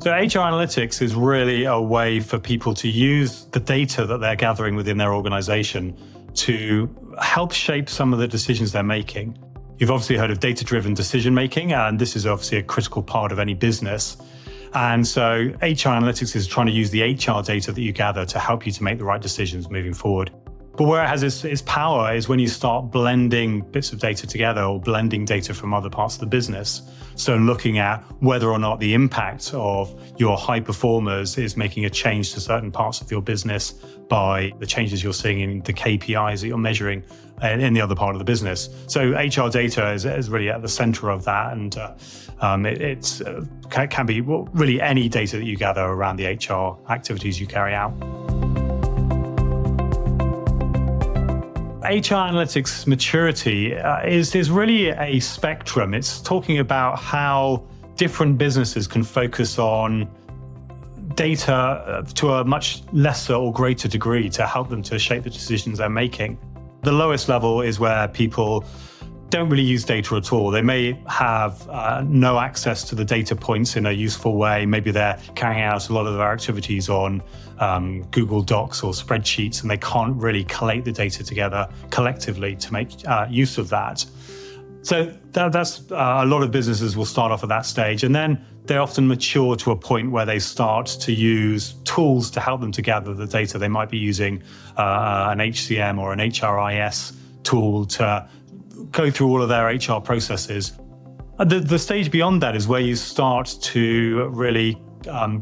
So HR analytics is really a way for people to use the data that they're gathering within their organization to help shape some of the decisions they're making. You've obviously heard of data-driven decision-making, and this is obviously a critical part of any business. And so HR analytics is trying to use the HR data that you gather to help you to make the right decisions moving forward. But where it has its power is when you start blending bits of data together or blending data from other parts of the business. So looking at whether or not the impact of your high performers is making a change to certain parts of your business by the changes you're seeing in the KPIs that you're measuring in the other part of the business. So HR data is really at the center of that, and it can be really any data that you gather around the HR activities you carry out. HR analytics maturity is really a spectrum. It's talking about how different businesses can focus on data to a much lesser or greater degree to help them to shape the decisions they're making. The lowest level is where people don't really use data at all. They may have no access to the data points in a useful way. Maybe they're carrying out a lot of their activities on Google Docs or spreadsheets, and they can't really collate the data together collectively to make use of that. So that's a lot of businesses will start off at that stage, and then they often mature to a point where they start to use tools to help them to gather the data. They might be using an HCM or an HRIS tool to go through all of their HR processes. The stage beyond that is where you start to really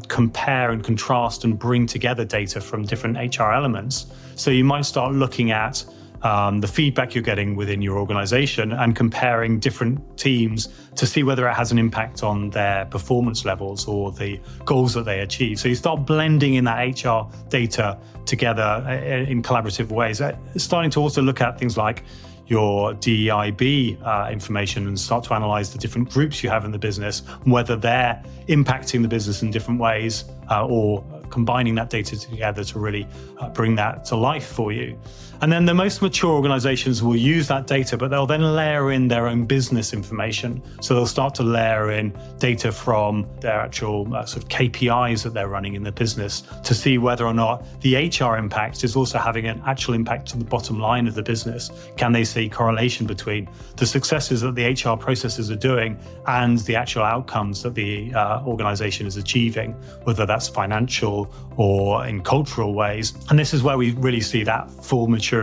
compare and contrast and bring together data from different HR elements. So you might start looking at the feedback you're getting within your organization and comparing different teams to see whether it has an impact on their performance levels or the goals that they achieve. So you start blending in that HR data together in collaborative ways. Starting to also look at things like your DEIB information and start to analyze the different groups you have in the business, whether they're impacting the business in different ways or combining that data together to really bring that to life for you. And then the most mature organizations will use that data, but they'll then layer in their own business information. So they'll start to layer in data from their actual sort of KPIs that they're running in the business to see whether or not the HR impact is also having an actual impact to the bottom line of the business. Can they see correlation between the successes that the HR processes are doing and the actual outcomes that the organization is achieving, whether that's financial or in cultural ways? And this is where we really see that full maturity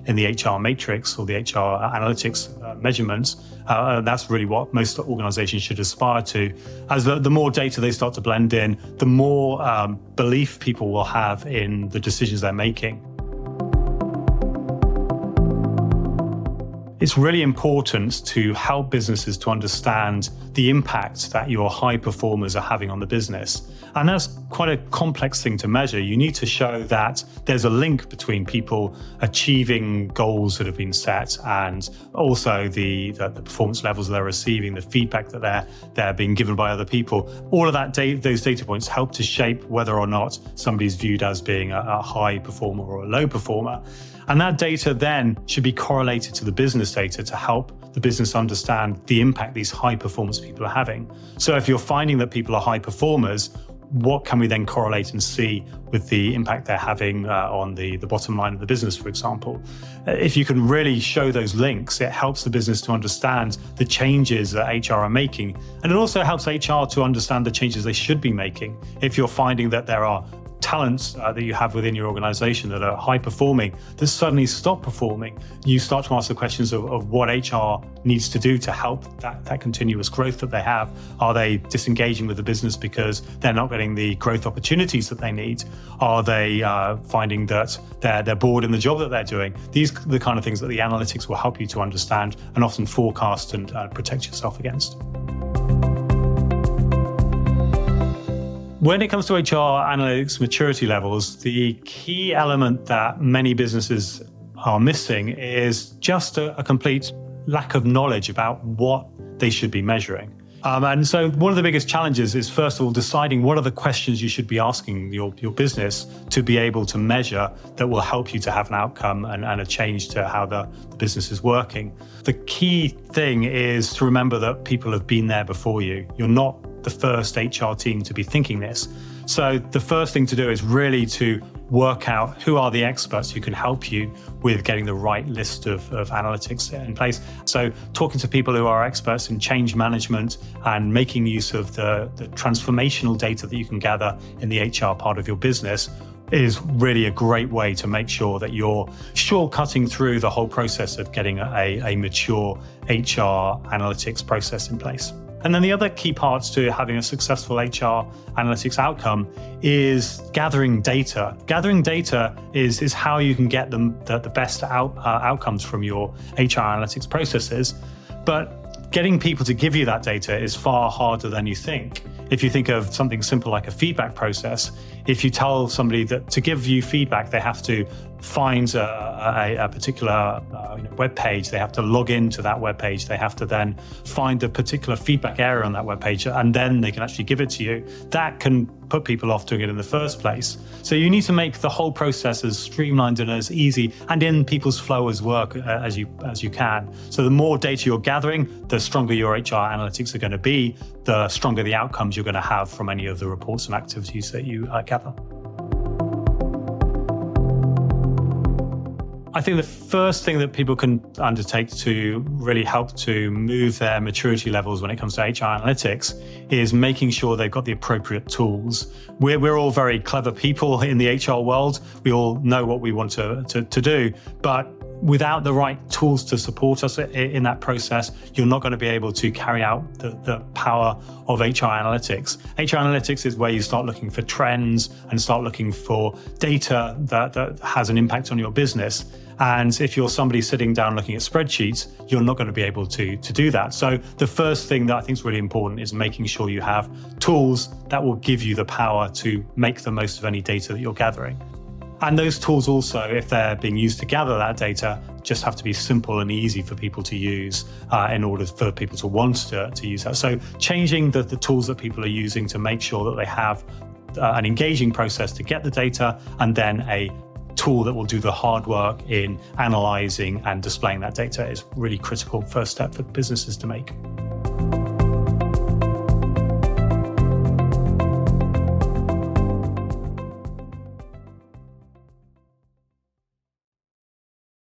in the HR matrix or the HR analytics measurements. That's really what most organizations should aspire to. As the more data they start to blend in, the more belief people will have in the decisions they're making. It's really important to help businesses to understand the impact that your high performers are having on the business. And that's quite a complex thing to measure. You need to show that there's a link between people achieving goals that have been set and also the performance levels they're receiving, the feedback that they're being given by other people. All of that those data points help to shape whether or not somebody's viewed as being a high performer or a low performer. And that data then should be correlated to the business data to help the business understand the impact these high performance people are having. So if you're finding that people are high performers, what can we then correlate and see with the impact they're having on the bottom line of the business, for example? If you can really show those links, it helps the business to understand the changes that HR are making. And it also helps HR to understand the changes they should be making. If you're finding that there are talents that you have within your organization that are high performing that suddenly stop performing, you start to ask the questions of what HR needs to do to help that continuous growth that they have. Are they disengaging with the business because they're not getting the growth opportunities that they need? Are they finding that they're bored in the job that they're doing? These are the kind of things that the analytics will help you to understand and often forecast and protect yourself against. When it comes to HR analytics maturity levels, the key element that many businesses are missing is just a complete lack of knowledge about what they should be measuring. And so one of the biggest challenges is, first of all, deciding what are the questions you should be asking your business to be able to measure that will help you to have an outcome and a change to how the business is working. The key thing is to remember that people have been there before you. You're not the first HR team to be thinking this. So the first thing to do is really to work out who are the experts who can help you with getting the right list of analytics in place. So talking to people who are experts in change management and making use of the transformational data that you can gather in the HR part of your business is really a great way to make sure that you're shortcutting through the whole process of getting a mature HR analytics process in place. And then the other key parts to having a successful HR analytics outcome is gathering data. Gathering data is how you can get the best outcomes from your HR analytics processes. But getting people to give you that data is far harder than you think. If you think of something simple like a feedback process, if you tell somebody that to give you feedback, they have to find a particular web page, they have to log into that web page, they have to then find a particular feedback area on that web page, and then they can actually give it to you. That can put people off doing it in the first place. So you need to make the whole process as streamlined and as easy and in people's flow as work as you can. So the more data you're gathering, the stronger your HR analytics are going to be, the stronger the outcomes you're going to have from any of the reports and activities that you gather. I think the first thing that people can undertake to really help to move their maturity levels when it comes to HR analytics is making sure they've got the appropriate tools. We're all very clever people in the HR world. We all know what we want to do, but without the right tools to support us in that process, you're not going to be able to carry out the power of HR analytics. HR analytics is where you start looking for trends and start looking for data that has an impact on your business. And if you're somebody sitting down looking at spreadsheets, you're not going to be able to do that. So the first thing that I think is really important is making sure you have tools that will give you the power to make the most of any data that you're gathering. And those tools also, if they're being used to gather that data, just have to be simple and easy for people to use in order for people to want to use that. So changing the tools that people are using to make sure that they have an engaging process to get the data, and then a tool that will do the hard work in analyzing and displaying that data is really critical first step for businesses to make.